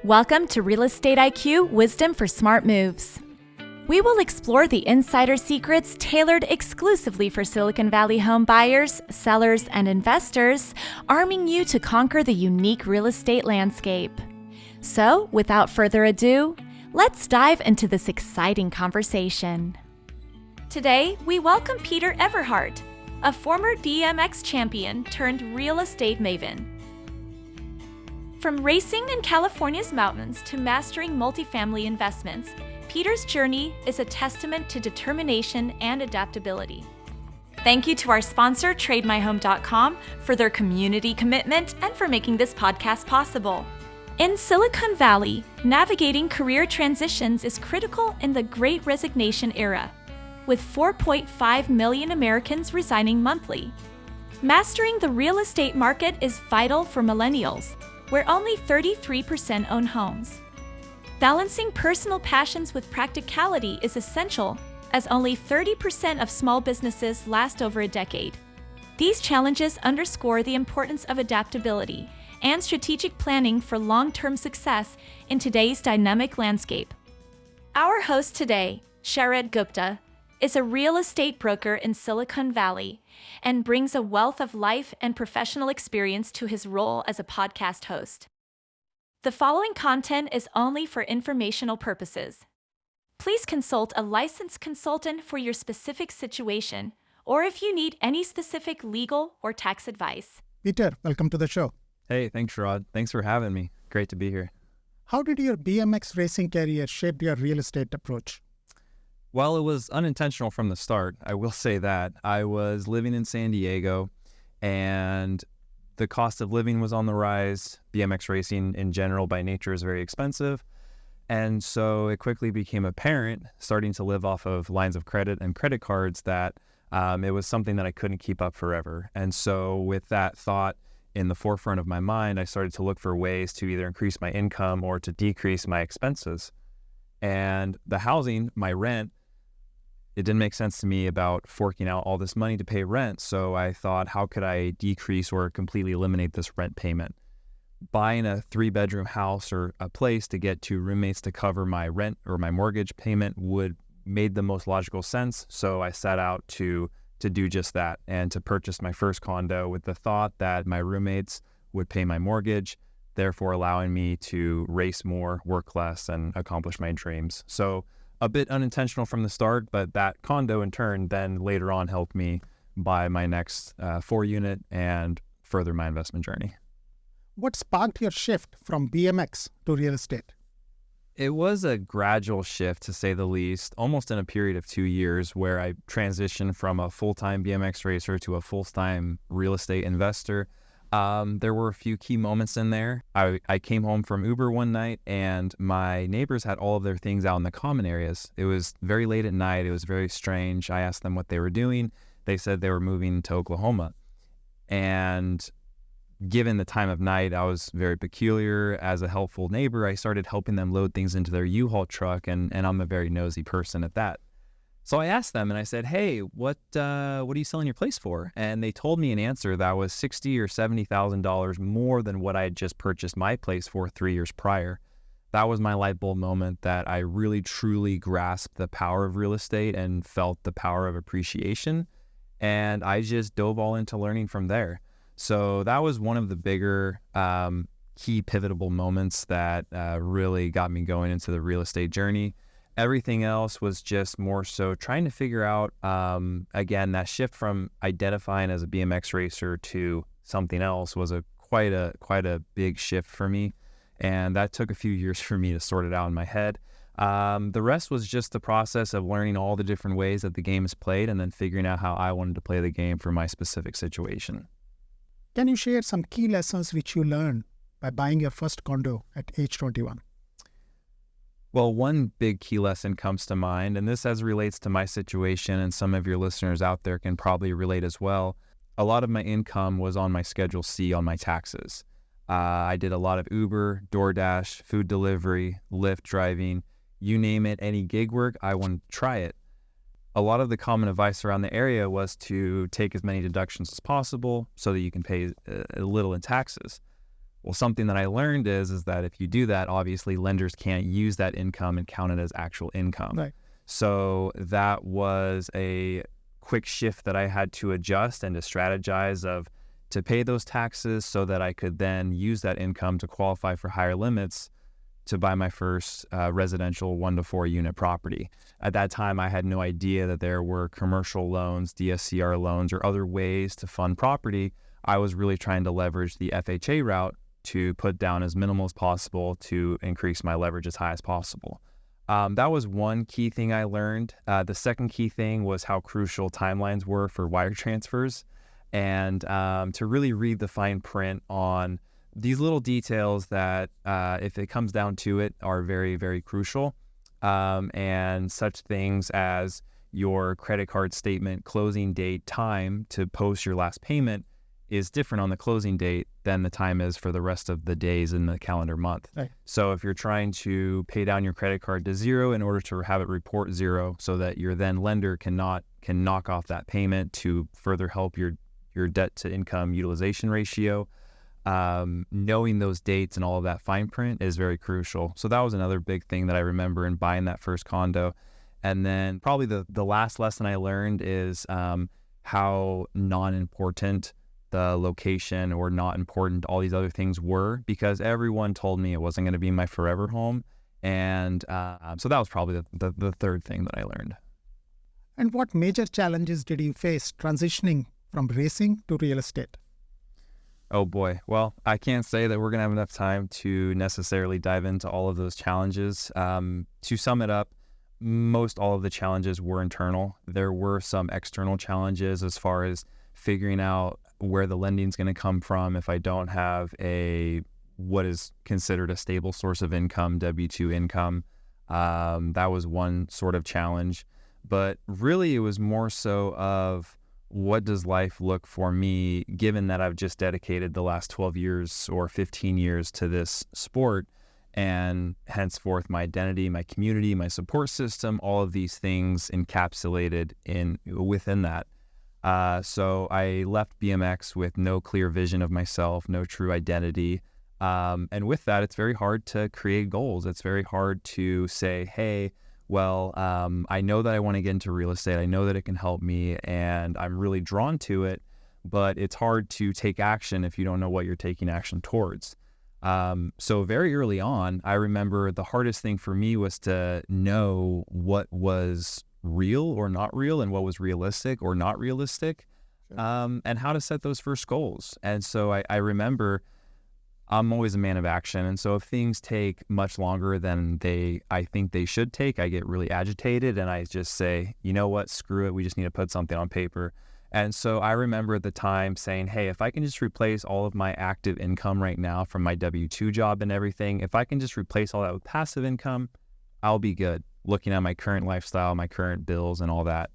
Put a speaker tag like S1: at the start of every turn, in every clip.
S1: Welcome to Real Estate IQ Wisdom for Smart Moves. We will explore the insider secrets tailored exclusively for Silicon Valley home buyers, sellers, and investors, arming you to conquer the unique real estate landscape. So, without further ado, let's dive into this exciting conversation. Today, we welcome Peter Everhart, a former BMX champion turned real estate maven. From racing in California's mountains to mastering multifamily investments, Peter's journey is a testament to determination and adaptability. Thank you to our sponsor, TradeMyHome.com, for their community commitment and for making this podcast possible. In Silicon Valley, navigating career transitions is critical in the Great Resignation era, with 4.5 million Americans resigning monthly. Mastering the real estate market is vital for millennials, where only 33% own homes. Balancing personal passions with practicality is essential, as only 30% of small businesses last over a decade. These challenges underscore the importance of adaptability and strategic planning for long-term success in today's dynamic landscape. Our host today, Shared Gupta, is a real estate broker in Silicon Valley and brings a wealth of life and professional experience to his role as a podcast host. The following content is only for informational purposes. Please consult a licensed consultant for your specific situation or if you need any specific legal or tax advice.
S2: Peter, welcome to the show.
S3: Hey, thanks, Rod. Thanks for having me. Great to be here.
S2: How did your BMX racing career shape your real estate approach?
S3: Well, it was unintentional from the start. I will say that. I was living in San Diego, and the cost of living was on the rise. BMX racing in general by nature is very expensive. And so it quickly became apparent, starting to live off of lines of credit and credit cards, that it was something that I couldn't keep up forever. And so with that thought in the forefront of my mind, I started to look for ways to either increase my income or to decrease my expenses. And the housing, my rent, it didn't make sense to me about forking out all this money to pay rent. So I thought, how could I decrease or completely eliminate this rent payment? Buying a 3-bedroom house or a place to get 2 roommates to cover my rent or my mortgage payment made the most logical sense. So I set out to do just that and to purchase my first condo with the thought that my roommates would pay my mortgage, therefore allowing me to race more, work less, and accomplish my dreams. So a bit unintentional from the start, but that condo in turn then later on helped me buy my next 4-unit and further my investment journey.
S2: What sparked your shift from BMX to real estate?
S3: It was a gradual shift, to say the least, almost in a period of 2 years where I transitioned from a full-time BMX racer to a full-time real estate investor. There were a few key moments in there. I came home from Uber one night and my neighbors had all of their things out in the common areas. It was very late at night. It was very strange. I asked them what they were doing. They said they were moving to Oklahoma. And given the time of night, I was very peculiar. As a helpful neighbor, I started helping them load things into their U-Haul truck, and I'm a very nosy person at that. So I asked them and I said, hey, what are you selling your place for? And they told me an answer that was $60,000 or $70,000 more than what I had just purchased my place for 3 years prior. That was my light bulb moment that I really truly grasped the power of real estate and felt the power of appreciation. And I just dove all into learning from there. So that was one of the bigger key pivotal moments that really got me going into the real estate journey. Everything else was just more so trying to figure out, again, that shift from identifying as a BMX racer to something else was quite a big shift for me. And that took a few years for me to sort it out in my head. The rest was just the process of learning all the different ways that the game is played and then figuring out how I wanted to play the game for my specific situation.
S2: Can you share some key lessons which you learned by buying your first condo at age 21?
S3: Well, one big key lesson comes to mind, and this as relates to my situation, and some of your listeners out there can probably relate as well. A lot of my income was on my Schedule C on my taxes. I did a lot of Uber, DoorDash, food delivery, Lyft driving, you name it, any gig work, I wanted to try it. A lot of the common advice around the area was to take as many deductions as possible so that you can pay little in taxes. Well, something that I learned is that if you do that, obviously lenders can't use that income and count it as actual income.
S2: Right.
S3: So that was a quick shift that I had to adjust and to strategize to pay those taxes so that I could then use that income to qualify for higher limits to buy my first residential 1 to 4 unit property. At that time, I had no idea that there were commercial loans, DSCR loans, or other ways to fund property. I was really trying to leverage the FHA route to put down as minimal as possible to increase my leverage as high as possible. That was one key thing I learned. The second key thing was how crucial timelines were for wire transfers, and to really read the fine print on these little details that, if it comes down to it, are very, very crucial. And such things as your credit card statement closing date time to post your last payment is different on the closing date than the time is for the rest of the days in the calendar month.
S2: Right.
S3: So if you're trying to pay down your credit card to zero in order to have it report zero so that your then lender can knock off that payment to further help your debt to income utilization ratio, knowing those dates and all of that fine print is very crucial. So that was another big thing that I remember in buying that first condo. And then probably the last lesson I learned is how non-important the location or not important all these other things were, because everyone told me it wasn't going to be my forever home. And so that was probably the third thing that I learned.
S2: And what major challenges did you face transitioning from racing to real estate?
S3: Oh boy. Well, I can't say that we're going to have enough time to necessarily dive into all of those challenges. To sum it up, most all of the challenges were internal. There were some external challenges as far as figuring out where the lending is going to come from if I don't have what is considered a stable source of income, W-2 income. That was one sort of challenge. But really, it was more so of what does life look for me, given that I've just dedicated the last 12 years or 15 years to this sport, and henceforth my identity, my community, my support system, all of these things encapsulated within that. So I left BMX with no clear vision of myself, no true identity. And with that, it's very hard to create goals. It's very hard to say, hey, well, I know that I want to get into real estate. I know that it can help me and I'm really drawn to it, but it's hard to take action if you don't know what you're taking action towards. So very early on, I remember the hardest thing for me was to know what was real or not real and what was realistic or not realistic, and how to set those first goals. And so I remember I'm always a man of action. And so if things take much longer than I think they should take, I get really agitated and I just say, you know what, screw it. We just need to put something on paper. And so I remember at the time saying, hey, if I can just replace all of my active income right now from my W-2 job and everything, if I can just replace all that with passive income, I'll be good. Looking at my current lifestyle, my current bills and all that.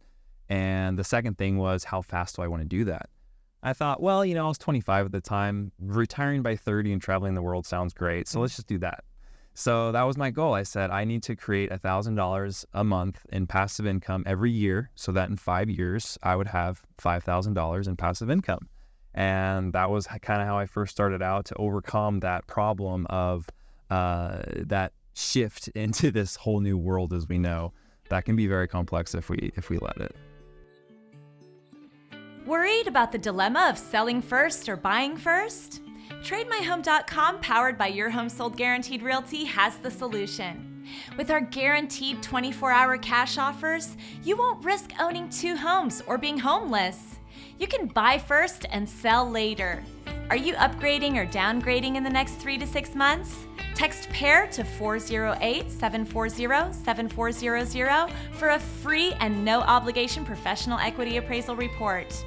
S3: And the second thing was, how fast do I want to do that? I thought, well, I was 25 at the time. Retiring by 30 and traveling the world sounds great. So let's just do that. So that was my goal. I said, I need to create $1,000 a month in passive income every year so that in 5 years, I would have $5,000 in passive income. And that was kind of how I first started out to overcome that problem of that shift into this whole new world as we know. That can be very complex if we let it.
S1: Worried about the dilemma of selling first or buying first? TradeMyHome.com, powered by Your Home Sold Guaranteed Realty, has the solution. With our guaranteed 24-hour cash offers, you won't risk owning 2 homes or being homeless. You can buy first and sell later. Are you upgrading or downgrading in the next 3 to 6 months? Text PAIR to 408-740-7400 for a free and no obligation professional equity appraisal report.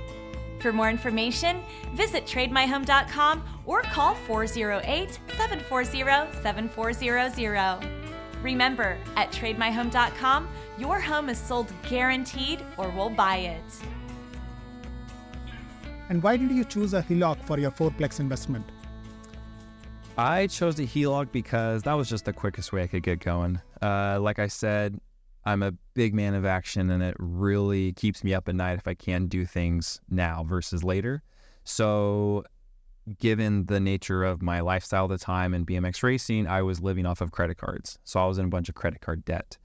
S1: For more information, visit TradeMyHome.com or call 408-740-7400. Remember, at TradeMyHome.com, your home is sold guaranteed or we'll buy it.
S2: And why did you choose a HELOC for your 4-plex investment?
S3: I chose a HELOC because that was just the quickest way I could get going. Like I said, I'm a big man of action and it really keeps me up at night if I can't do things now versus later. So given the nature of my lifestyle at the time in BMX racing, I was living off of credit cards. So I was in a bunch of credit card debt.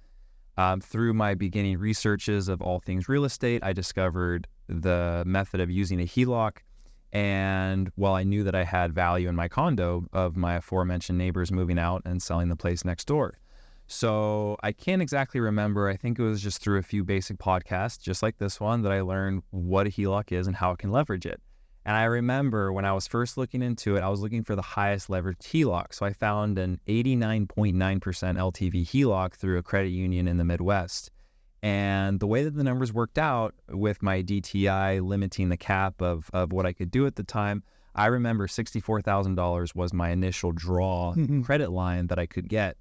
S3: Through my beginning researches of all things real estate, I discovered the method of using a HELOC. And while I knew that I had value in my condo of my aforementioned neighbors moving out and selling the place next door. So I can't exactly remember. I think it was just through a few basic podcasts, just like this one, that I learned what a HELOC is and how it can leverage it. And I remember when I was first looking into it, I was looking for the highest leveraged HELOC. So I found an 89.9% LTV HELOC through a credit union in the Midwest. And the way that the numbers worked out with my DTI limiting the cap of what I could do at the time, I remember $64,000 was my initial draw credit line that I could get.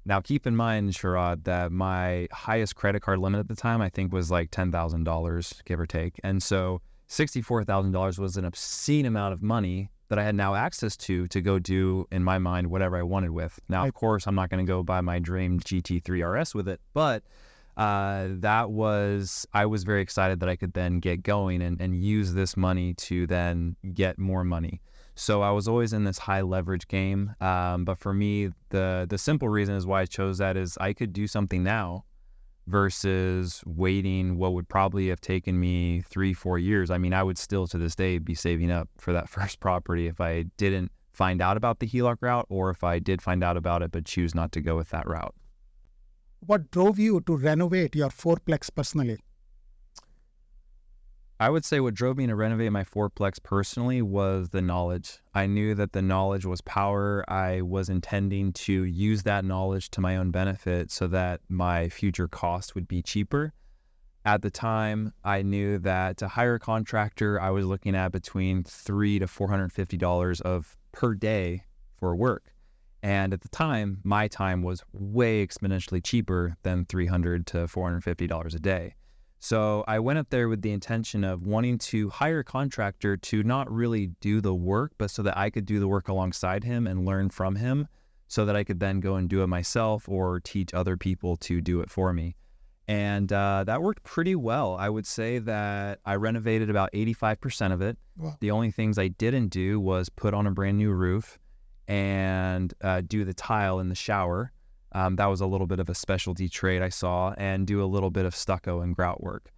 S3: Now, keep in mind, Sharad, that my highest credit card limit at the time, I think, was like $10,000, give or take. And so $64,000 was an obscene amount of money that I had now access to go do, in my mind, whatever I wanted with. Now, of course, I'm not going to go buy my dream GT3 RS with it, but I was very excited that I could then get going and use this money to then get more money. So I was always in this high leverage game. But for me, the simple reason is why I chose that is I could do something now versus waiting what would probably have taken me 3-4 years. I mean, I would still to this day be saving up for that first property if I didn't find out about the HELOC route, or if I did find out about it but choose not to go with that route.
S2: What drove you to renovate your fourplex personally?
S3: I would say what drove me to renovate my fourplex personally was the knowledge. I knew that the knowledge was power. I was intending to use that knowledge to my own benefit so that my future cost would be cheaper. At the time, I knew that to hire a contractor, I was looking at between $300 to $450 per day for work. And at the time, my time was way exponentially cheaper than $300 to $450 a day. So I went up there with the intention of wanting to hire a contractor to not really do the work, but so that I could do the work alongside him and learn from him so that I could then go and do it myself or teach other people to do it for me. And that worked pretty well. I would say that I renovated about 85% of it. Wow. The only things I didn't do was put on a brand new roof and do the tile in the shower. That was a little bit of a specialty trade I saw, and do a little bit of stucco and grout work.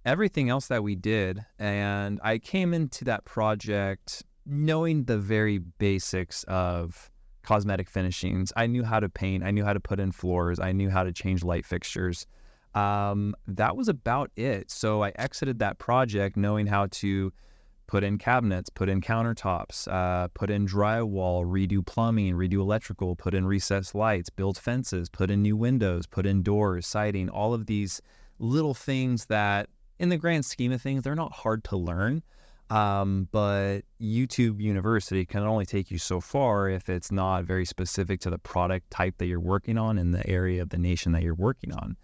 S3: Everything else that we did, and I came into that project knowing the very basics of cosmetic finishings. I knew how to paint. I knew how to put in floors. I knew how to change light fixtures. That was about it. So I exited that project knowing how to put in cabinets, put in countertops, put in drywall, redo plumbing, redo electrical, put in recessed lights, build fences, put in new windows, put in doors, siding, all of these little things that in the grand scheme of things, they're not hard to learn. But YouTube University can only take you so far if it's not very specific to the product type that you're working on in the area of the nation that you're working on.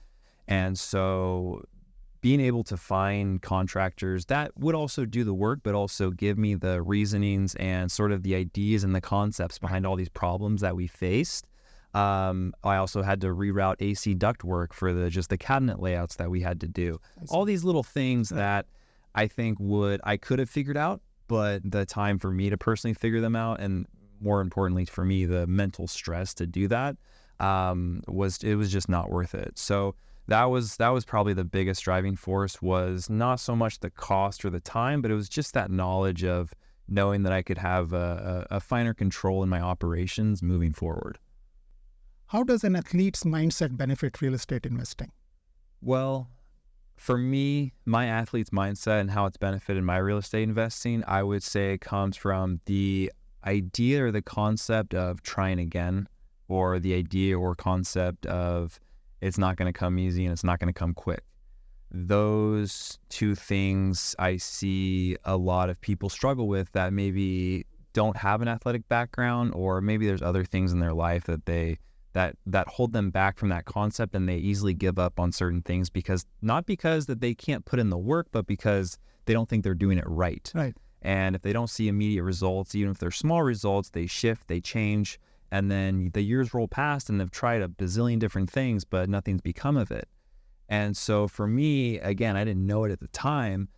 S3: And so being able to find contractors that would also do the work, but also give me the reasonings and sort of the ideas and the concepts behind all these problems that we faced. I also had to reroute AC duct work for just the cabinet layouts that we had to do. All these little things that I think I could have figured out, but the time for me to personally figure them out, and more importantly for me, the mental stress to do that, was just not worth it. So that was probably the biggest driving force, was not so much the cost or the time, but it was just that knowledge of knowing that I could have a finer control in my operations moving forward.
S2: How does an athlete's mindset benefit real estate investing?
S3: Well, for me, my athlete's mindset and how it's benefited my real estate investing, I would say it comes from the idea or the concept of trying again, or the idea or concept of it's not going to come easy and it's not going to come quick. Those two things I see a lot of people struggle with that maybe don't have an athletic background, or maybe there's other things in their life that hold them back from that concept, and they easily give up on certain things not because that they can't put in the work, but because they don't think they're doing it right.
S2: Right.
S3: And if they don't see immediate results, even if they're small results, they shift, they change. And then the years roll past and they've tried a bazillion different things, but nothing's become of it. And so for me, again, I didn't know it at the time,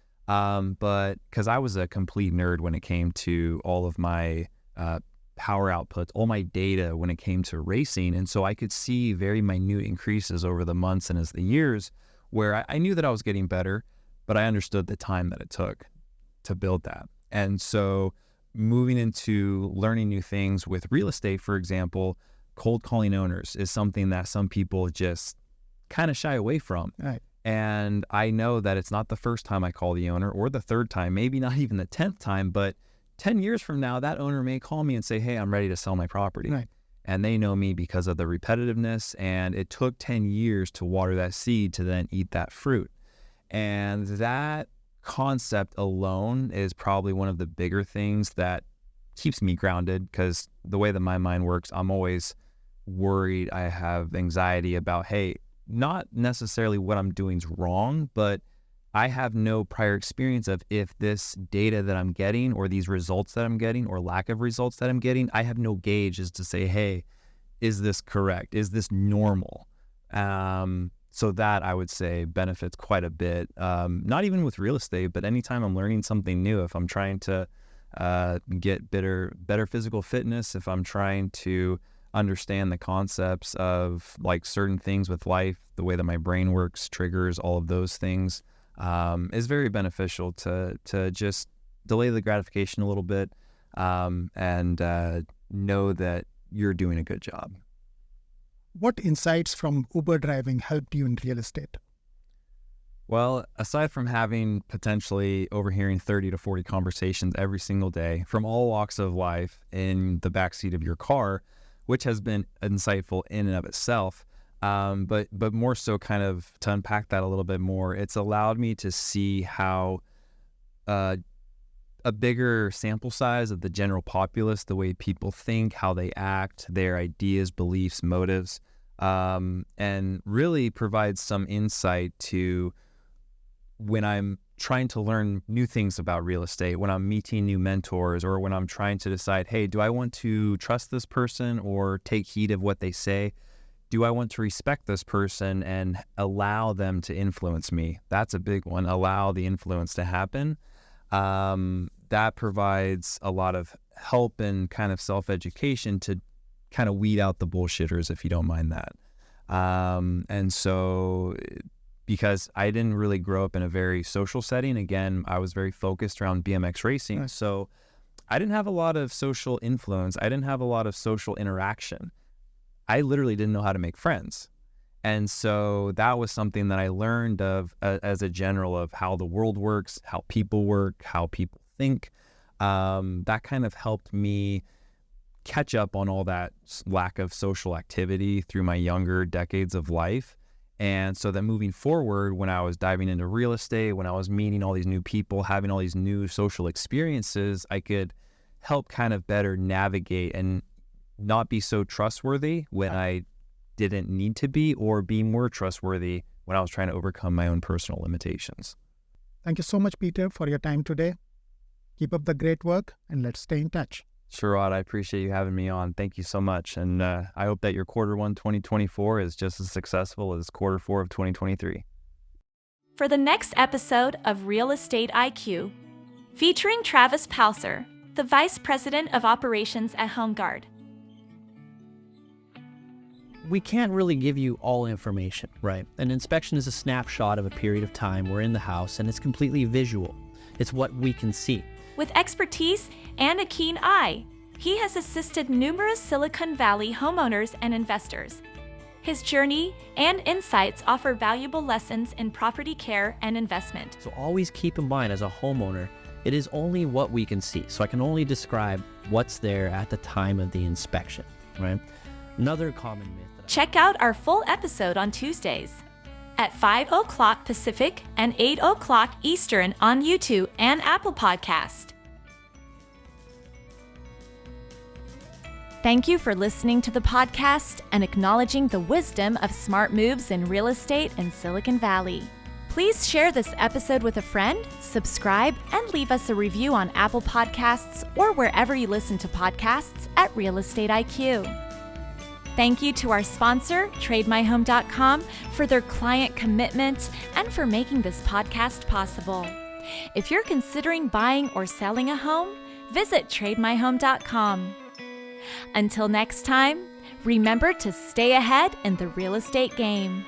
S3: But because I was a complete nerd when it came to all of my power outputs, all my data when it came to racing. And so I could see very minute increases over the months and as the years where I knew that I was getting better, but I understood the time that it took to build that. And so moving into learning new things with real estate, for example, cold calling owners is something that some people just kind of shy away from.
S2: Right.
S3: And I know that it's not the first time I call the owner or the third time, maybe not even the 10th time, but 10 years from now, that owner may call me and say, hey, I'm ready to sell my property.
S2: Right.
S3: And they know me because of the repetitiveness. And it took 10 years to water that seed to then eat that fruit. And that concept alone is probably one of the bigger things that keeps me grounded, because the way that my mind works, I'm always worried. I have anxiety about, hey, not necessarily what I'm doing is wrong, but I have no prior experience of if this data that I'm getting or these results that I'm getting or lack of results that I'm getting, I have no gauge as to say, hey, is this correct? Is this normal? So that I would say benefits quite a bit, not even with real estate, but anytime I'm learning something new, if I'm trying to get better physical fitness, if I'm trying to understand the concepts of like certain things with life, the way that my brain works, triggers, all of those things, is very beneficial to just delay the gratification a little bit, and know that you're doing a good job.
S2: What insights from Uber driving helped you in real estate?
S3: Well, aside from having potentially overhearing 30 to 40 conversations every single day from all walks of life in the backseat of your car, which has been insightful in and of itself, but more so kind of to unpack that a little bit more, it's allowed me to see how a bigger sample size of the general populace, the way people think, how they act, their ideas, beliefs, motives, and really provides some insight to when I'm trying to learn new things about real estate, when I'm meeting new mentors, or when I'm trying to decide, hey, do I want to trust this person or take heed of what they say? Do I want to respect this person and allow them to influence me? That's a big one. Allow the influence to happen. That provides a lot of help and kind of self-education to kind of weed out the bullshitters, if you don't mind that. And so because I didn't really grow up in a very social setting, again, I was very focused around BMX racing.
S2: Right.
S3: So I didn't have a lot of social influence. I didn't have a lot of social interaction. I literally didn't know how to make friends. And so that was something that I learned of as a general of how the world works, how people work, how people think. That kind of helped me catch up on all that lack of social activity through my younger decades of life. And so that moving forward, when I was diving into real estate, when I was meeting all these new people, having all these new social experiences, I could help kind of better navigate and not be so trustworthy when I didn't need to be, or be more trustworthy when I was trying to overcome my own personal limitations.
S2: Thank you so much, Peter, for your time today. Keep up the great work, and let's stay in touch.
S3: Sherrod, I appreciate you having me on. Thank you so much. And I hope that your Q1 2024 is just as successful as Q4 of 2023.
S1: For the next episode of Real Estate IQ, featuring Travis Palser, the Vice President of Operations at HomeGuard.
S4: We can't really give you all information, right? An inspection is a snapshot of a period of time we're in the house, and it's completely visual. It's what we can see.
S1: With expertise and a keen eye, he has assisted numerous Silicon Valley homeowners and investors. His journey and insights offer valuable lessons in property care and investment.
S4: So always keep in mind, as a homeowner, it is only what we can see. So I can only describe what's there at the time of the inspection, right? Another common myth.
S1: Check out our full episode on Tuesdays at 5 o'clock Pacific and 8 o'clock Eastern on YouTube and Apple Podcast. Thank you for listening to the podcast and acknowledging the wisdom of smart moves in real estate in Silicon Valley. Please share this episode with a friend, subscribe, and leave us a review on Apple Podcasts or wherever you listen to podcasts at Real Estate IQ. Thank you to our sponsor, TradeMyHome.com, for their client commitment and for making this podcast possible. If you're considering buying or selling a home, visit trademyhome.com. Until next time, remember to stay ahead in the real estate game.